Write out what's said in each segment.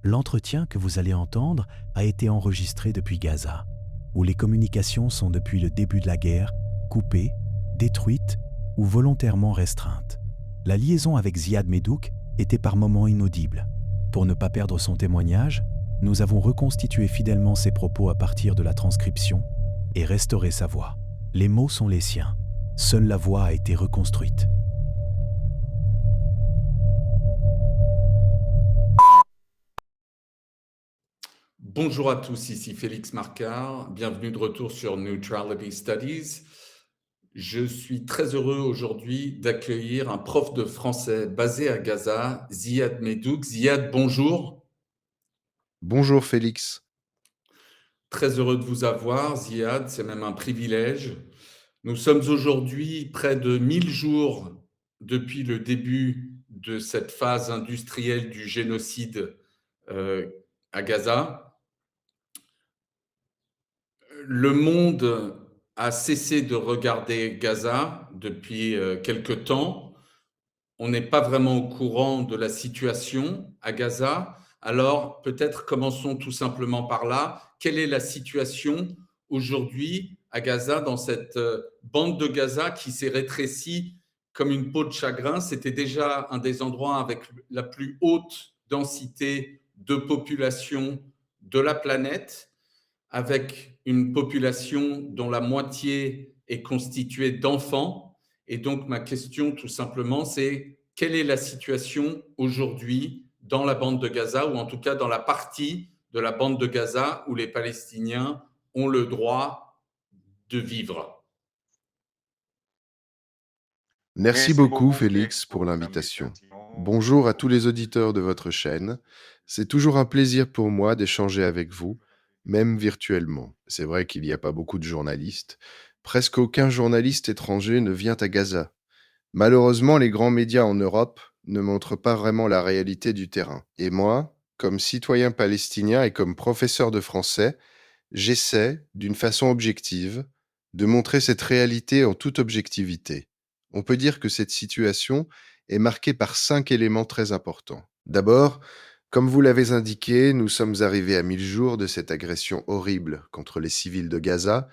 L'entretien que vous allez entendre a été enregistré depuis Gaza, où les communications sont depuis le début de la guerre coupées, détruites ou volontairement restreintes. La liaison avec Ziad Medouk était par moments inaudible. Pour ne pas perdre son témoignage, nous avons reconstitué fidèlement ses propos à partir de la transcription et restauré sa voix. Les mots sont les siens. Seule la voix a été reconstruite. Bonjour à tous, ici Félix Marcard. Bienvenue de retour sur Neutrality Studies. Je suis très heureux aujourd'hui d'accueillir un prof de français basé à Gaza, Ziad Medouk. Ziad, bonjour. Bonjour Félix. Très heureux de vous avoir, Ziad. C'est même un privilège. Nous sommes aujourd'hui près de 1000 jours depuis le début de cette phase industrielle du génocide euh, à Gaza. Le monde a cessé de regarder Gaza depuis quelque temps. On n'est pas vraiment au courant de la situation à Gaza. Alors, peut-être commençons tout simplement par là. Quelle est la situation aujourd'hui à Gaza, dans cette bande de Gaza qui s'est rétrécie comme une peau de chagrin? C'était déjà un des endroits avec la plus haute densité de population de la planète, avec une population dont la moitié est constituée d'enfants. Et donc, ma question, tout simplement, c'est quelle est la situation aujourd'hui dans la bande de Gaza, ou en tout cas dans la partie de la bande de Gaza où les Palestiniens ont le droit de vivre? Merci beaucoup Félix pour l'invitation. Bonjour à tous les auditeurs de votre chaîne. C'est toujours un plaisir pour moi d'échanger avec vous, même virtuellement. C'est vrai qu'il n'y a pas beaucoup de journalistes. Presque aucun journaliste étranger ne vient à Gaza. Malheureusement, les grands médias en Europe ne montrent pas vraiment la réalité du terrain. Et moi, comme citoyen palestinien et comme professeur de français, j'essaie, d'une façon objective, de montrer cette réalité en toute objectivité. On peut dire que cette situation est marquée par 5 éléments très importants. D'abord, comme vous l'avez indiqué, nous sommes arrivés à 1000 jours de cette agression horrible contre les civils de Gaza,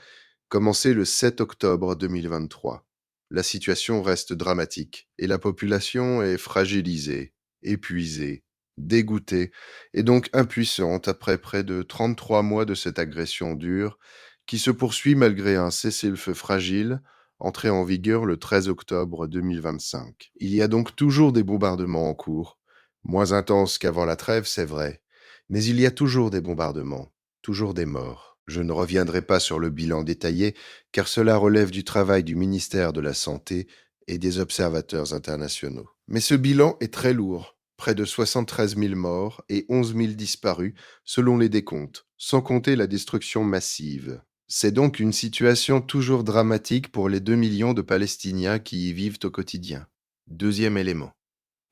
commencée le 7 octobre 2023. La situation reste dramatique et la population est fragilisée, épuisée, dégoûtée et donc impuissante après près de 33 mois de cette agression dure qui se poursuit malgré un cessez-le-feu fragile entré en vigueur le 13 octobre 2025. Il y a donc toujours des bombardements en cours, moins intenses qu'avant la trêve, c'est vrai, mais il y a toujours des bombardements, toujours des morts. Je ne reviendrai pas sur le bilan détaillé, car cela relève du travail du ministère de la Santé et des observateurs internationaux. Mais ce bilan est très lourd, près de 73 000 morts et 11 000 disparus selon les décomptes, sans compter la destruction massive. C'est donc une situation toujours dramatique pour les 2 millions de Palestiniens qui y vivent au quotidien. Deuxième élément,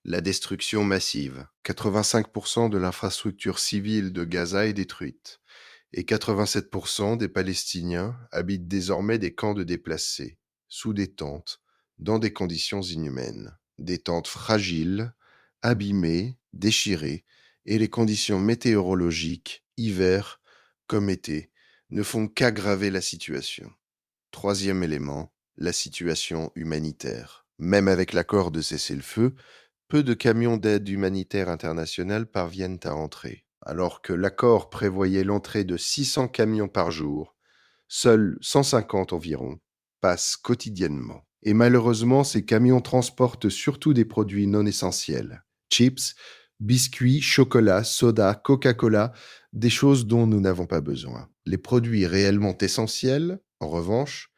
la destruction massive. 85% de l'infrastructure civile de Gaza est détruite et 87% des Palestiniens habitent désormais des camps de déplacés, sous des tentes, dans des conditions inhumaines. Des tentes fragiles, abîmées, déchirées, et les conditions météorologiques, hiver comme été, ne font qu'aggraver la situation. Troisième élément, la situation humanitaire. Même avec l'accord de cessez-le-feu, peu de camions d'aide humanitaire internationale parviennent à entrer. Alors que l'accord prévoyait l'entrée de 600 camions par jour, seuls 150 environ passent quotidiennement. Et malheureusement, ces camions transportent surtout des produits non essentiels. Chips, biscuits, chocolat, soda, Coca-Cola, des choses dont nous n'avons pas besoin. Les produits réellement essentiels, en revanche,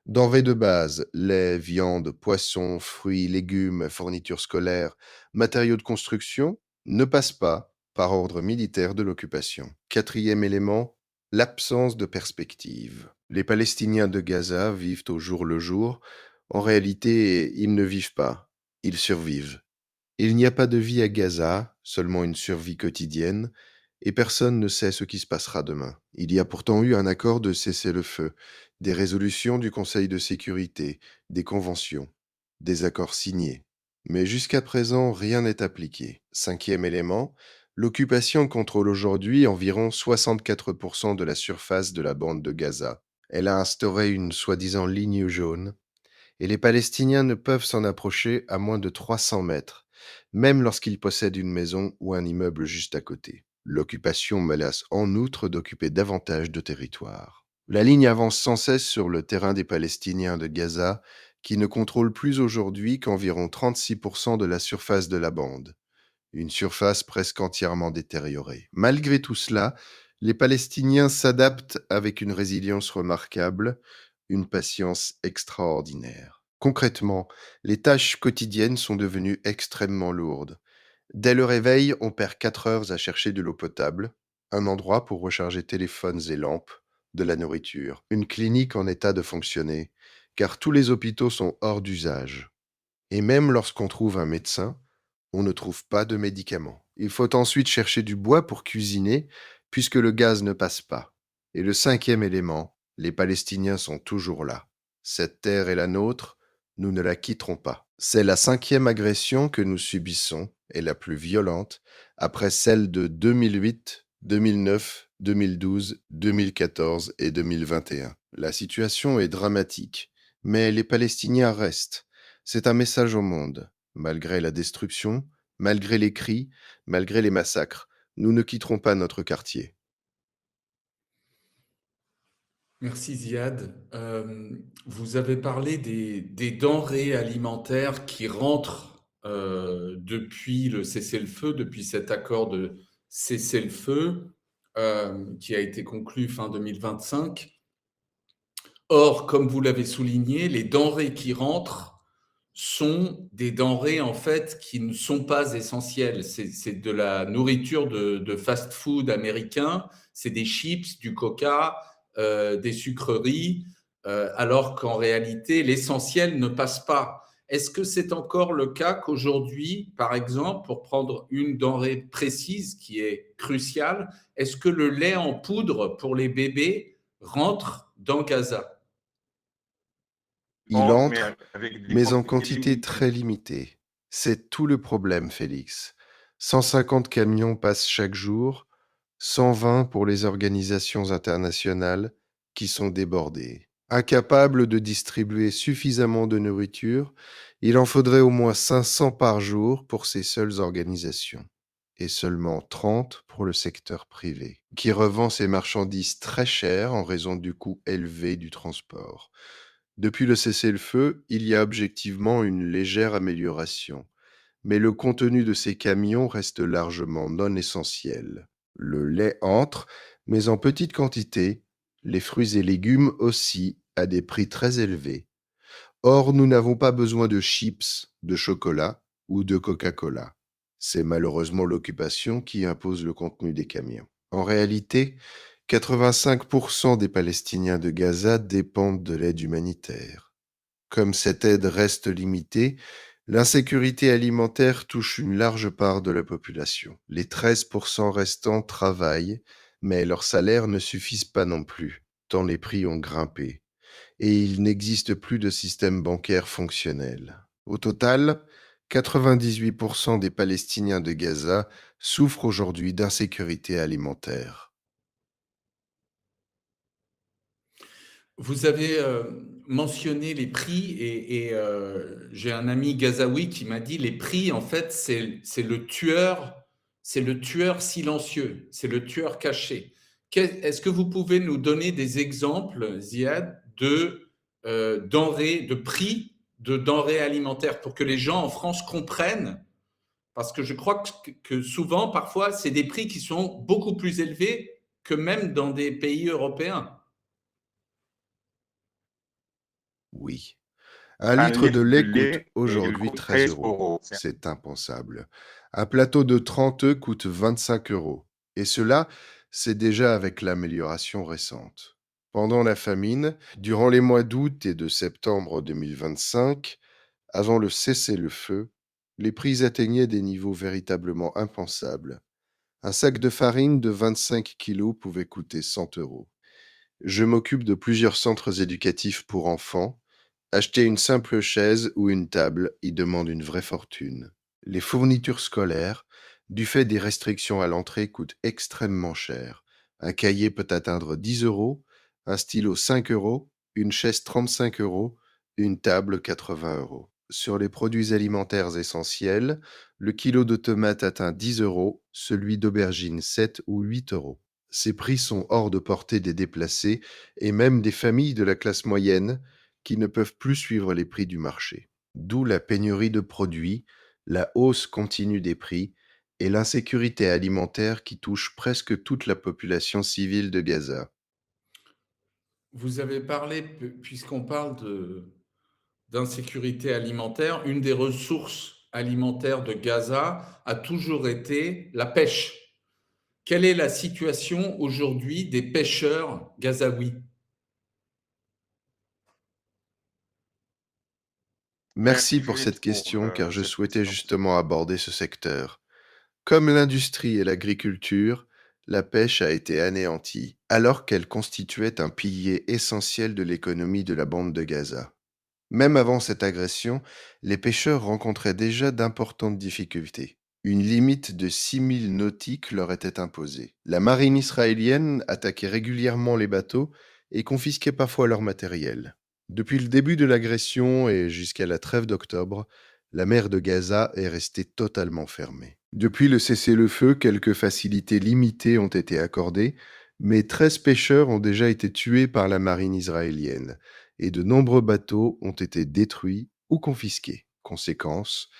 denrées de base, lait, viande, poissons, fruits, légumes, fournitures scolaires, matériaux de construction, ne passent pas par ordre militaire de l'occupation. Quatrième élément, l'absence de perspective. Les Palestiniens de Gaza vivent au jour le jour. En réalité, ils ne vivent pas, ils survivent. Il n'y a pas de vie à Gaza, seulement une survie quotidienne, et personne ne sait ce qui se passera demain. Il y a pourtant eu un accord de cessez-le-feu, des résolutions du Conseil de sécurité, des conventions, des accords signés. Mais jusqu'à présent, rien n'est appliqué. Cinquième élément, L'occupation contrôle aujourd'hui environ 64% de la surface de la bande de Gaza. Elle a instauré une soi-disant ligne jaune, et les Palestiniens ne peuvent s'en approcher à moins de 300 mètres, même lorsqu'ils possèdent une maison ou un immeuble juste à côté. L'occupation menace en outre d'occuper davantage de territoire. La ligne avance sans cesse sur le terrain des Palestiniens de Gaza, qui ne contrôlent plus aujourd'hui qu'environ 36% de la surface de la bande, une surface presque entièrement détériorée. Malgré tout cela, les Palestiniens s'adaptent avec une résilience remarquable, une patience extraordinaire. Concrètement, les tâches quotidiennes sont devenues extrêmement lourdes. Dès le réveil, on perd 4 heures à chercher de l'eau potable, un endroit pour recharger téléphones et lampes, de la nourriture, une clinique en état de fonctionner, car tous les hôpitaux sont hors d'usage. Et même lorsqu'on trouve un médecin, on ne trouve pas de médicaments. Il faut ensuite chercher du bois pour cuisiner, puisque le gaz ne passe pas. Et le cinquième élément, les Palestiniens sont toujours là. Cette terre est la nôtre, nous ne la quitterons pas. C'est la cinquième agression que nous subissons, et la plus violente, après celle de 2008, 2009, 2012, 2014 et 2021. La situation est dramatique, mais les Palestiniens restent. C'est un message au monde. Malgré la destruction, malgré les cris, malgré les massacres, nous ne quitterons pas notre quartier. Merci Ziad. Vous avez parlé des denrées alimentaires qui rentrent depuis le cessez-le-feu, depuis cet accord de cessez-le-feu qui a été conclu fin 2025. Or, comme vous l'avez souligné, les denrées qui rentrent sont des denrées en fait qui ne sont pas essentielles. C'est de la nourriture de fast-food américain, c'est des chips, du coca, des sucreries, alors qu'en réalité, l'essentiel ne passe pas. Est-ce que c'est encore le cas qu'aujourd'hui, par exemple, pour prendre une denrée précise qui est cruciale, est-ce que le lait en poudre pour les bébés rentre dans Gaza? Il entre, mais en quantité très limitée. C'est tout le problème, Félix. 150 camions passent chaque jour, 120 pour les organisations internationales qui sont débordées. Incapables de distribuer suffisamment de nourriture, il en faudrait au moins 500 par jour pour ces seules organisations, et seulement 30 pour le secteur privé, qui revend ses marchandises très chères en raison du coût élevé du transport. Depuis le cessez-le-feu, il y a objectivement une légère amélioration, mais le contenu de ces camions reste largement non essentiel. Le lait entre, mais en petite quantité, les fruits et légumes aussi, à des prix très élevés. Or, nous n'avons pas besoin de chips, de chocolat ou de Coca-Cola. C'est malheureusement l'occupation qui impose le contenu des camions. En réalité, 85% des Palestiniens de Gaza dépendent de l'aide humanitaire. Comme cette aide reste limitée, l'insécurité alimentaire touche une large part de la population. Les 13% restants travaillent, mais leurs salaires ne suffisent pas non plus, tant les prix ont grimpé. Et il n'existe plus de système bancaire fonctionnel. Au total, 98% des Palestiniens de Gaza souffrent aujourd'hui d'insécurité alimentaire. Vous avez mentionné les prix et j'ai un ami gazaoui qui m'a dit les prix, en fait, c'est le tueur silencieux, c'est le tueur caché. Est-ce que vous pouvez nous donner des exemples, Ziad, de denrées, de prix de denrées alimentaires pour que les gens en France comprennent? Parce que je crois que souvent, parfois, c'est des prix qui sont beaucoup plus élevés que même dans des pays européens. Oui. Un litre de lait coûte aujourd'hui 13 euros. C'est impensable. Un plateau de 30 œufs coûte 25 euros. Et cela, c'est déjà avec l'amélioration récente. Pendant la famine, durant les mois d'août et de septembre 2025, avant le cessez-le-feu, les prix atteignaient des niveaux véritablement impensables. Un sac de farine de 25 kilos pouvait coûter 100 euros. Je m'occupe de plusieurs centres éducatifs pour enfants. Acheter une simple chaise ou une table y demande une vraie fortune. Les fournitures scolaires Du fait des restrictions à l'entrée coûtent extrêmement cher. Un cahier peut atteindre 10 euros, un stylo 5 euros, une chaise 35 euros, une table 80 euros. Sur les produits alimentaires essentiels, le kilo de tomates atteint 10 euros, celui d'aubergine 7 ou 8 euros. Ces prix sont hors de portée des déplacés et même des familles de la classe moyenne qui ne peuvent plus suivre les prix du marché. D'où la pénurie de produits, la hausse continue des prix et l'insécurité alimentaire qui touche presque toute la population civile de Gaza. Vous avez parlé, puisqu'on parle d'insécurité alimentaire, une des ressources alimentaires de Gaza a toujours été la pêche. Quelle est la situation aujourd'hui des pêcheurs gazaouis? Merci pour cette question car je souhaitais justement aborder ce secteur. Comme l'industrie et l'agriculture, la pêche a été anéantie, alors qu'elle constituait un pilier essentiel de l'économie de la bande de Gaza. Même avant cette agression, les pêcheurs rencontraient déjà d'importantes difficultés. Une limite de 6 000 nautiques leur était imposée. La marine israélienne attaquait régulièrement les bateaux et confisquait parfois leur matériel. Depuis le début de l'agression et jusqu'à la trêve d'octobre, la mer de Gaza est restée totalement fermée. Depuis le cessez-le-feu, quelques facilités limitées ont été accordées, mais 13 pêcheurs ont déjà été tués par la marine israélienne et de nombreux bateaux ont été détruits ou confisqués. Conséquence,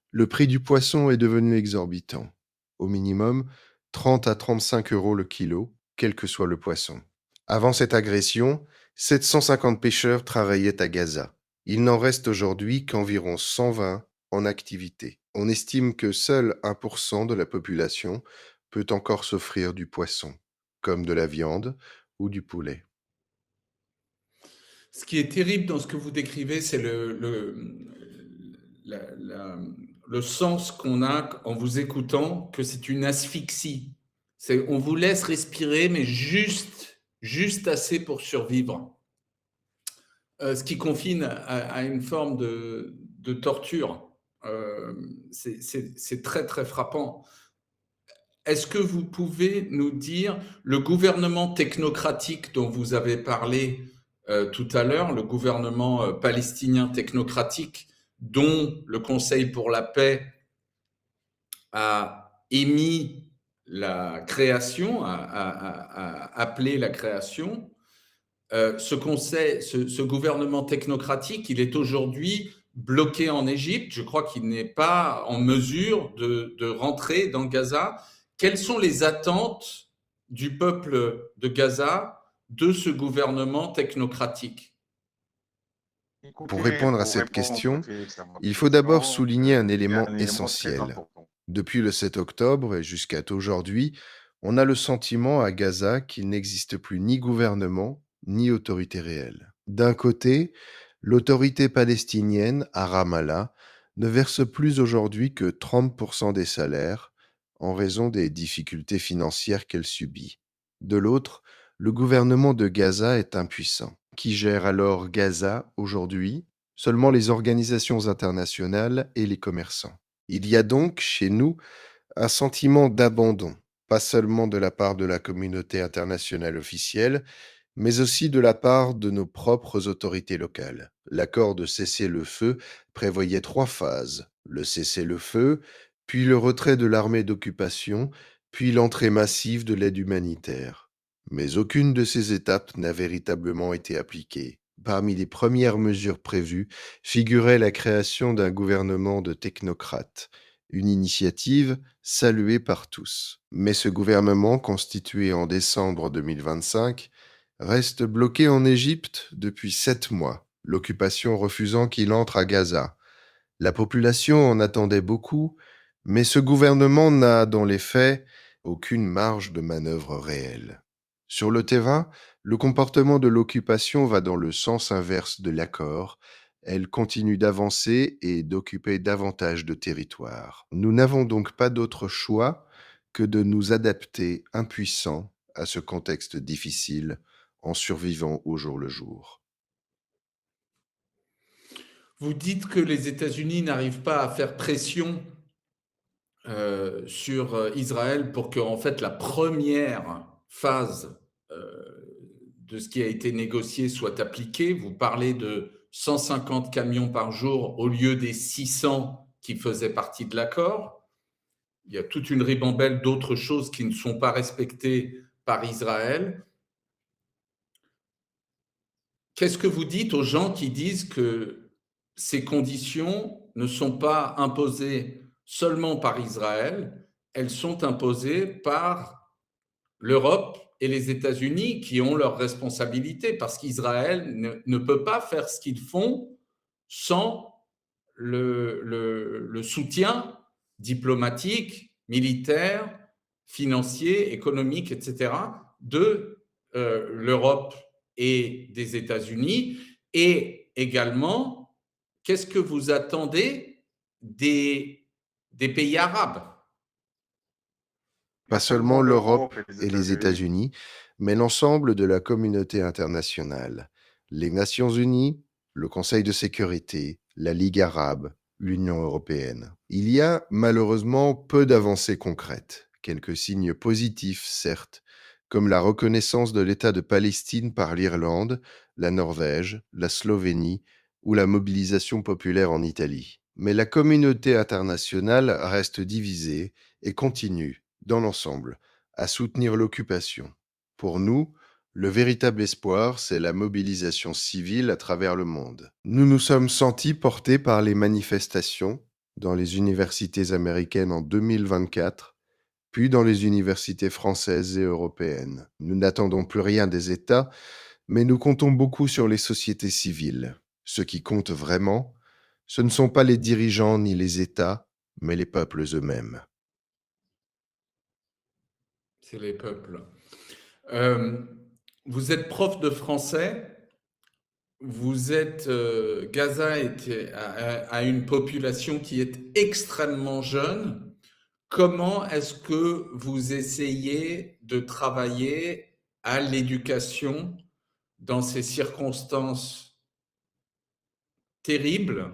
le prix du poisson est devenu exorbitant. Au minimum, 30 à 35 euros le kilo, quel que soit le poisson. Avant cette agression, 750 pêcheurs travaillaient à Gaza. Il n'en reste aujourd'hui qu'environ 120 en activité. On estime que seul 1% de la population peut encore s'offrir du poisson, comme de la viande ou du poulet. Ce qui est terrible dans ce que vous décrivez, c'est la- la- le sens qu'on a en vous écoutant, que c'est une asphyxie. On vous laisse respirer, mais juste assez pour survivre. Ce qui confine à une forme de torture. C'est très, très frappant. Est-ce que vous pouvez nous dire, le gouvernement technocratique dont vous avez parlé tout à l'heure, le gouvernement palestinien technocratique dont le Conseil pour la paix a émis la création, a appelé la création, ce gouvernement technocratique, il est aujourd'hui bloqué en Égypte. Je crois qu'il n'est pas en mesure de rentrer dans Gaza. Quelles sont les attentes du peuple de Gaza de ce gouvernement technocratique? Pour répondre à cette question, il faut d'abord souligner un élément essentiel. Depuis le 7 octobre et jusqu'à aujourd'hui, on a le sentiment à Gaza qu'il n'existe plus ni gouvernement ni autorité réelle. D'un côté, l'autorité palestinienne à Ramallah ne verse plus aujourd'hui que 30% des salaires en raison des difficultés financières qu'elle subit. De l'autre, le gouvernement de Gaza est impuissant. Qui gère alors Gaza aujourd'hui? Seulement les organisations internationales et les commerçants. Il y a donc chez nous un sentiment d'abandon, pas seulement de la part de la communauté internationale officielle, mais aussi de la part de nos propres autorités locales. L'accord de cessez-le-feu prévoyait 3 phases: le cessez-le-feu, puis le retrait de l'armée d'occupation, puis l'entrée massive de l'aide humanitaire. Mais aucune de ces étapes n'a véritablement été appliquée. Parmi les premières mesures prévues figurait la création d'un gouvernement de technocrates, une initiative saluée par tous. Mais ce gouvernement, constitué en décembre 2025, reste bloqué en Égypte depuis 7 mois, l'occupation refusant qu'il entre à Gaza. La population en attendait beaucoup, mais ce gouvernement n'a, dans les faits, aucune marge de manœuvre réelle. Sur le terrain, le comportement de l'occupation va dans le sens inverse de l'accord. Elle continue d'avancer et d'occuper davantage de territoire. Nous n'avons donc pas d'autre choix que de nous adapter impuissants à ce contexte difficile en survivant au jour le jour. Vous dites que les États-Unis n'arrivent pas à faire pression sur Israël pour que, en fait, la première phase de ce qui a été négocié soit appliquée. Vous parlez de 150 camions par jour au lieu des 600 qui faisaient partie de l'accord. Il y a toute une ribambelle d'autres choses qui ne sont pas respectées par Israël. Qu'est-ce que vous dites aux gens qui disent que ces conditions ne sont pas imposées seulement par Israël, elles sont imposées par l'Europe et les États-Unis qui ont leurs responsabilités parce qu'Israël ne peut pas faire ce qu'ils font sans le soutien diplomatique, militaire, financier, économique, etc., de l'Europe et des États-Unis. Et également, qu'est-ce que vous attendez des pays arabes? Pas seulement l'Europe et les États-Unis, mais l'ensemble de la communauté internationale. Les Nations unies, le Conseil de sécurité, la Ligue arabe, l'Union européenne. Il y a malheureusement peu d'avancées concrètes. Quelques signes positifs, certes, comme la reconnaissance de l'État de Palestine par l'Irlande, la Norvège, la Slovénie ou la mobilisation populaire en Italie. Mais la communauté internationale reste divisée et continue, dans l'ensemble, à soutenir l'occupation. Pour nous, le véritable espoir, c'est la mobilisation civile à travers le monde. Nous nous sommes sentis portés par les manifestations dans les universités américaines en 2024, puis dans les universités françaises et européennes. Nous n'attendons plus rien des États, mais nous comptons beaucoup sur les sociétés civiles. Ce qui compte vraiment, ce ne sont pas les dirigeants ni les États, mais les peuples eux-mêmes. C'est les peuples. Euh, vous êtes prof de français. Vous êtes, Gaza a une population qui est extrêmement jeune. Comment est-ce que vous essayez de travailler à l'éducation dans ces circonstances terribles,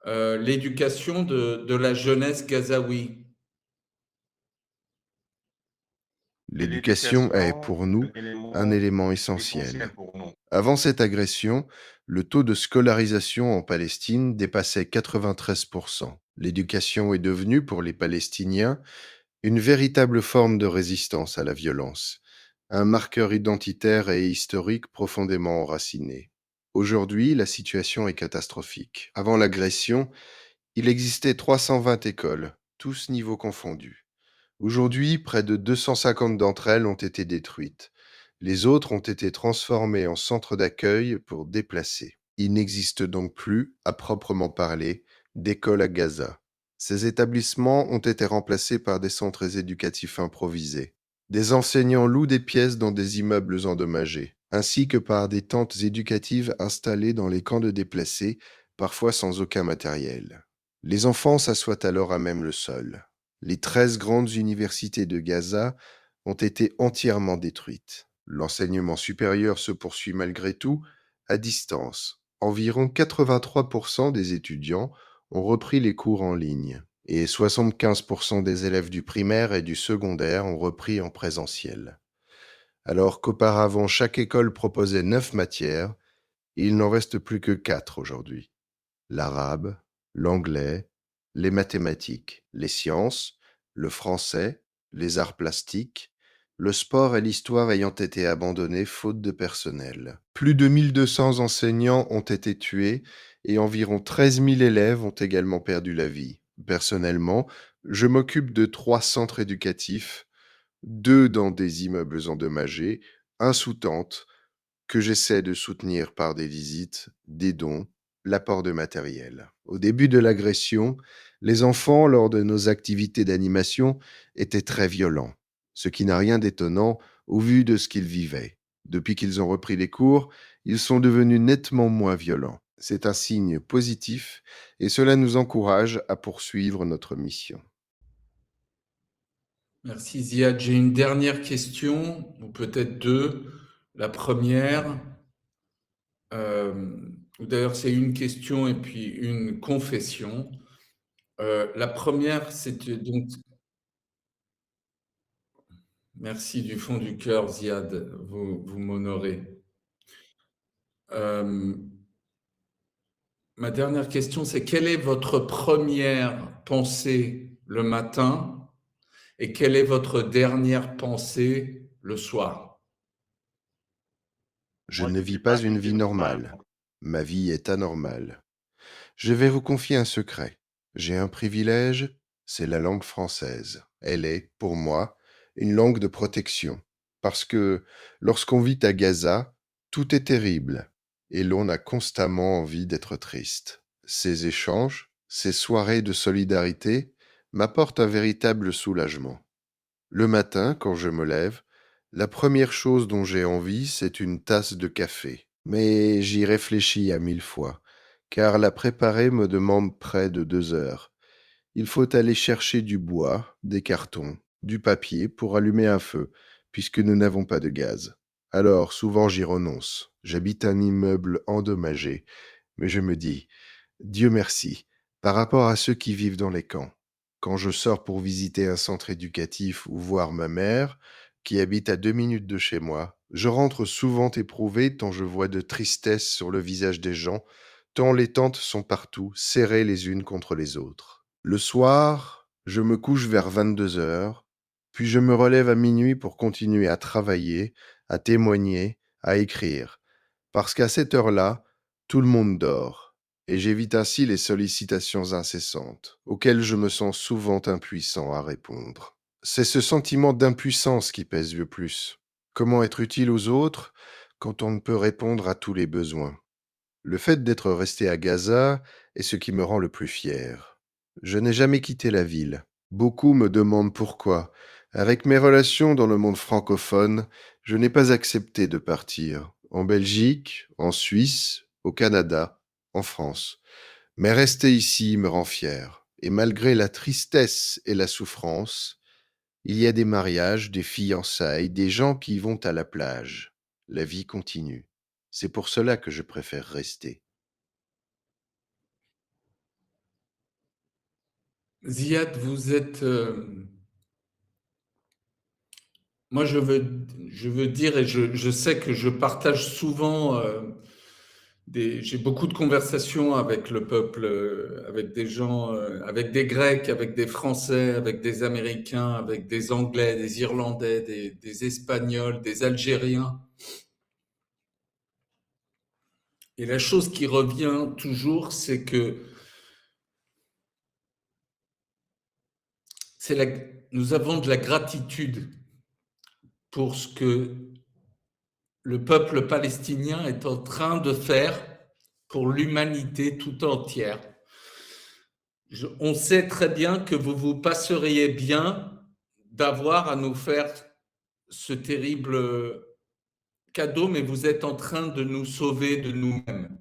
l'éducation de la jeunesse gazaoui? L'éducation est pour nous un élément essentiel. Avant cette agression, le taux de scolarisation en Palestine dépassait 93%. L'éducation est devenue, pour les Palestiniens, une véritable forme de résistance à la violence, un marqueur identitaire et historique profondément enraciné. Aujourd'hui, la situation est catastrophique. Avant l'agression, il existait 320 écoles, tous niveaux confondus. Aujourd'hui, près de 250 d'entre elles ont été détruites. Les autres ont été transformées en centres d'accueil pour déplacés. Il n'existe donc plus, à proprement parler, d'école à Gaza. Ces établissements ont été remplacés par des centres éducatifs improvisés. Des enseignants louent des pièces dans des immeubles endommagés, ainsi que par des tentes éducatives installées dans les camps de déplacés, parfois sans aucun matériel. Les enfants s'assoient alors à même le sol. Les 13 grandes universités de Gaza ont été entièrement détruites. L'enseignement supérieur se poursuit malgré tout à distance. Environ 83% des étudiants ont repris les cours en ligne et 75% des élèves du primaire et du secondaire ont repris en présentiel. Alors qu'auparavant chaque école proposait 9 matières, il n'en reste plus que 4 aujourd'hui. L'arabe, l'anglais, les mathématiques, les sciences, le français, les arts plastiques, le sport et l'histoire ayant été abandonnés faute de personnel. Plus de 1200 enseignants ont été tués et environ 13 000 élèves ont également perdu la vie. Personnellement, je m'occupe de 3 centres éducatifs, 2 dans des immeubles endommagés, un sous tente, que j'essaie de soutenir par des visites, des dons, l'apport de matériel. Au début de l'agression, les enfants, lors de nos activités d'animation, étaient très violents, ce qui n'a rien d'étonnant au vu de ce qu'ils vivaient. Depuis qu'ils ont repris les cours, ils sont devenus nettement moins violents. C'est un signe positif et cela nous encourage à poursuivre notre mission. Merci Ziad. J'ai une dernière question, ou peut-être deux. La première, ou d'ailleurs c'est une question et puis une confession. La première, c'était donc merci du fond du cœur Ziad, vous m'honorez. Hem, Ma dernière question, c'est quelle est votre première pensée le matin et quelle est votre dernière pensée le soir? Je ne vis pas une vie normale. Ma vie est anormale. Je vais vous confier un secret. J'ai un privilège, c'est la langue française. Elle est, pour moi, une langue de protection. Parce que lorsqu'on vit à Gaza, tout est terrible et l'on a constamment envie d'être triste. Ces échanges, ces soirées de solidarité m'apportent un véritable soulagement. Le matin, quand je me lève, la première chose dont j'ai envie, c'est une tasse de café. Mais j'y réfléchis à 1000 fois, car la préparer me demande près de 2 heures. Il faut aller chercher du bois, des cartons, du papier pour allumer un feu, puisque nous n'avons pas de gaz. Alors, souvent j'y renonce. J'habite un immeuble endommagé, mais je me dis, Dieu merci, par rapport à ceux qui vivent dans les camps. Quand je sors pour visiter un centre éducatif ou voir ma mère, qui habite à 2 minutes de chez moi, je rentre souvent éprouvé tant je vois de tristesse sur le visage des gens, tant les tentes sont partout, serrées les unes contre les autres. Le soir, je me couche vers 22 heures, puis je me relève à minuit pour continuer à travailler, à témoigner, à écrire. Parce qu'à cette heure-là, tout le monde dort, et j'évite ainsi les sollicitations incessantes, auxquelles je me sens souvent impuissant à répondre. C'est ce sentiment d'impuissance qui pèse le plus. Comment être utile aux autres quand on ne peut répondre à tous les besoins? Le fait d'être resté à Gaza est ce qui me rend le plus fier. Je n'ai jamais quitté la ville. Beaucoup me demandent pourquoi. Avec mes relations dans le monde francophone, je n'ai pas accepté de partir. En Belgique, en Suisse, au Canada, en France. Mais rester ici me rend fier. Et malgré la tristesse et la souffrance, il y a des mariages, des fiançailles, des gens qui vont à la plage. La vie continue. C'est pour cela que je préfère rester. Ziad, vous êtes, moi je veux dire et je sais que je partage souvent, j'ai beaucoup de conversations avec le peuple, avec des gens, avec des Grecs, avec des Français, avec des Américains, avec des Anglais, des Irlandais, des Espagnols, des Algériens. Et la chose qui revient toujours, c'est que c'est la, nous avons de la gratitude pour ce que le peuple palestinien est en train de faire pour l'humanité tout entière. On sait très bien que vous vous passeriez bien d'avoir à nous faire ce terrible cadeau, mais vous êtes en train de nous sauver de nous-mêmes.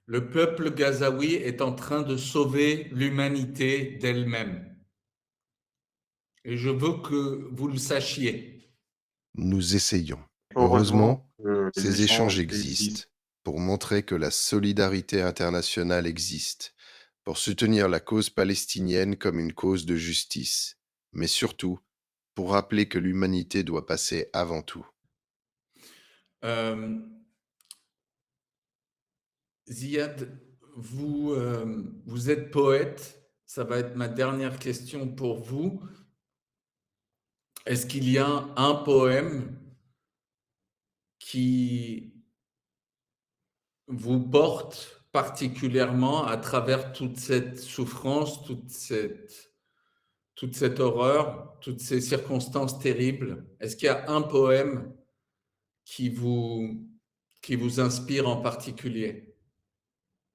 Le peuple gazaoui est en train de sauver l'humanité d'elle-même. Et je veux que vous le sachiez. Nous essayons. Heureusement, ces échanges existent pour montrer que la solidarité internationale existe, pour soutenir la cause palestinienne comme une cause de justice, mais surtout pour rappeler que l'humanité doit passer avant tout. Euh, Ziad, vous êtes poète. Ça va être ma dernière question pour vous. Est-ce qu'il y a un poème qui vous porte particulièrement à travers toute cette souffrance, toute cette horreur, toutes ces circonstances terribles? Est-ce qu'il y a un poème qui vous, qui vous inspire en particulier?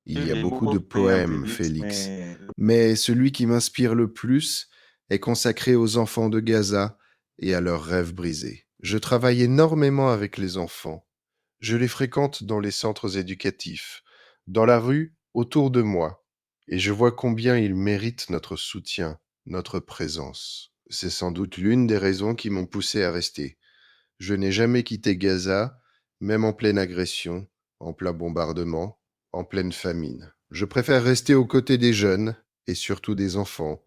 Il y a beaucoup de poèmes, Félix, mais celui qui m'inspire le plus est consacré aux enfants de Gaza et à leurs rêves brisés. Je travaille énormément avec les enfants. Je les fréquente dans les centres éducatifs, dans la rue, autour de moi, et je vois combien ils méritent notre soutien, notre présence. C'est sans doute l'une des raisons qui m'ont poussé à rester. Je n'ai jamais quitté Gaza, même en pleine agression, en plein bombardement, en pleine famine. Je préfère rester aux côtés des jeunes, et surtout des enfants,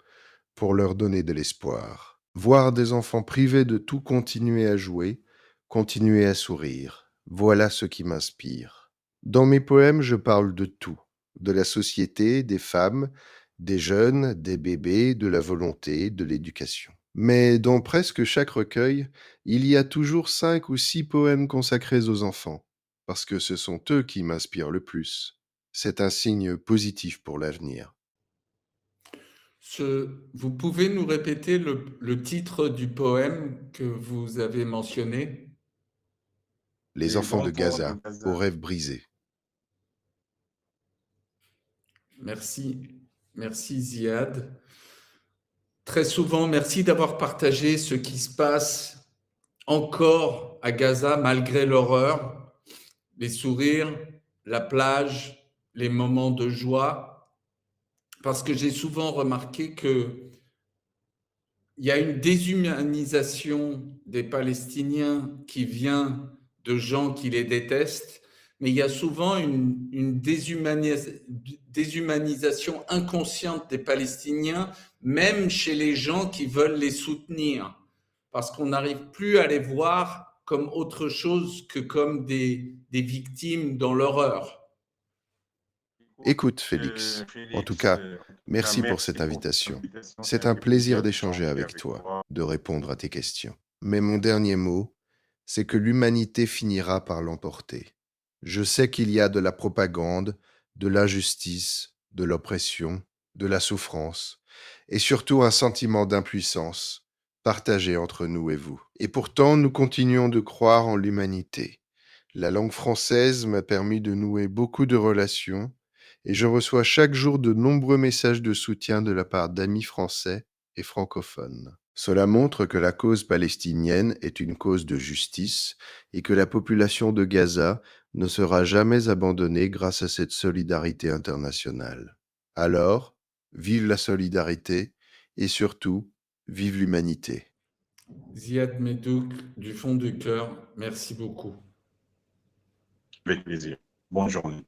pour leur donner de l'espoir. Voir des enfants privés de tout continuer à jouer, continuer à sourire, voilà ce qui m'inspire. Dans mes poèmes, je parle de tout, de la société, des femmes, des jeunes, des bébés, de la volonté, de l'éducation. Mais dans presque chaque recueil, il y a toujours 5 ou 6 poèmes consacrés aux enfants, parce que ce sont eux qui m'inspirent le plus. C'est un signe positif pour l'avenir. Vous pouvez nous répéter le titre du poème que vous avez mentionné? Les enfants de Gaza, aux rêves brisés. Merci, merci Ziad. Très souvent, merci d'avoir partagé ce qui se passe encore à Gaza malgré l'horreur, les sourires, la plage, les moments de joie, parce que j'ai souvent remarqué que il y a une déshumanisation des Palestiniens qui vient de gens qui les détestent, mais il y a souvent une déshumanisation inconsciente des Palestiniens, même chez les gens qui veulent les soutenir, parce qu'on n'arrive plus à les voir comme autre chose que comme des victimes dans l'horreur. Écoute, Félix, en tout cas, merci pour cette invitation. C'est un plaisir d'échanger avec toi, de répondre à tes questions. Mais mon dernier mot, c'est que l'humanité finira par l'emporter. Je sais qu'il y a de la propagande, de l'injustice, de l'oppression, de la souffrance, et surtout un sentiment d'impuissance partagé entre nous et vous. Et pourtant, nous continuons de croire en l'humanité. La langue française m'a permis de nouer beaucoup de relations et je reçois chaque jour de nombreux messages de soutien de la part d'amis français et francophones. Cela montre que la cause palestinienne est une cause de justice et que la population de Gaza ne sera jamais abandonnée grâce à cette solidarité internationale. Alors, vive la solidarité et surtout, vive l'humanité. Ziad Medouk, du fond du cœur, merci beaucoup. Avec plaisir. Bonne journée.